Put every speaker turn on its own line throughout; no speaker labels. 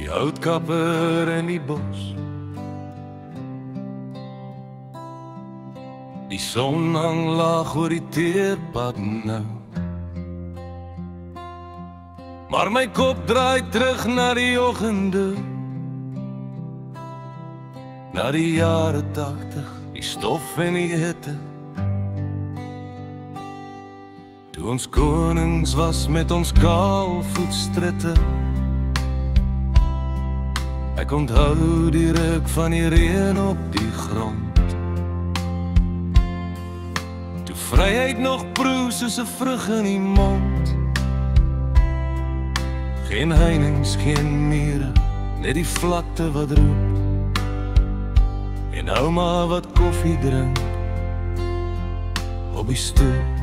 die houtkapper in die bos. Die son hang laag oor die teerpad nou, maar my kop draai terug na die oggende, na die jare 80, die stof en die hitte, toe ons konings was met ons kaalvoetstritte. Ek onthou die reuk van die reën op die grond, toe vryheid nog proe soos 'n vrug in die mond. Geen heininge, geen mure, net die vlakte wat roep, en ouma wat koffie drink op die stoep.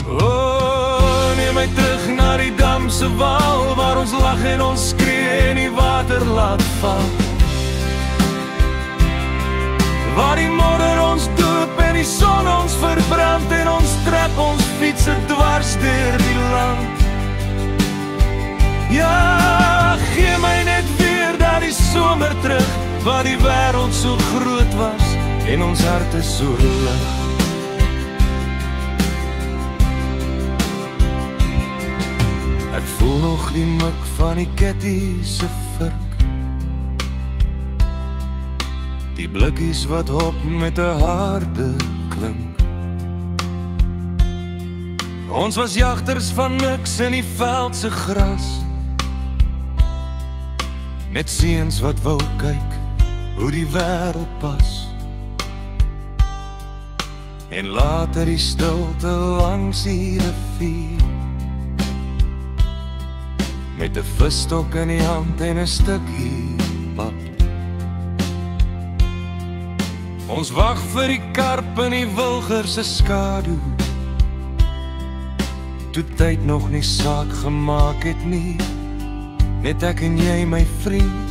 Oh, neem my terug na die damse wal, waar ons lag en ons skree en die water laat val, waar die modder ons doop en die son ons verbrand, en ons trek ons fietsen dwars deur die land. Ja, gee my net weer daar die somer terug, waar die wêreld so groot was en ons harte so lig. Ek voel nog die mik van die ketty se vurk, die blikkies wat hop met 'n harde klink. Ons was jagters van niks in die veld se gras, net seuns wat wou kyk hoe die wêreld pas, en later die stilte langs die rivier, met 'n visstok in die hand en 'n stukkie pap. Ons wag vir die karp in die wilger se skadu, toe tyd nog nie saak gemaak het nie, net ek en jy my vriend.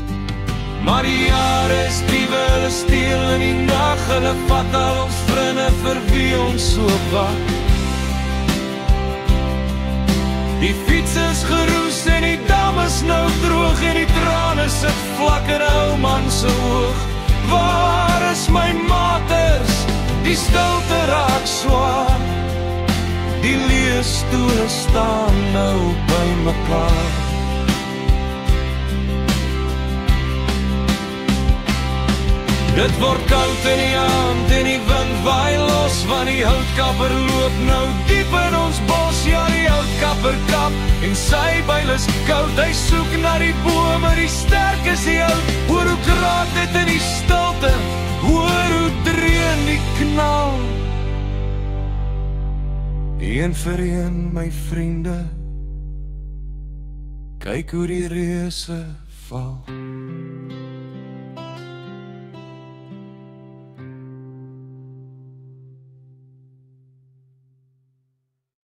Maar die jare is diewe, hulle steel in die nag, hulle vat al ons vriende vir wie ons so wag. Die fiets is geroes en die dam is nou droog, en die trane sit vlak in ou man se oog. Waar is my maters? Die stilte raak swaar, die leë stole staan nou by mekaar. Dit word koud in die aand en die wind waai los, want die houtkapper loop nou diep in ons bos. Ja, die houtkapper kap en sy byl is koud, hy soek na die bome, die sterk is die hout. Hoor hoe kraak dit in die stilte, hoor hoe dreun die knal. Een vir een, my vriende, kyk hoe die reuse val.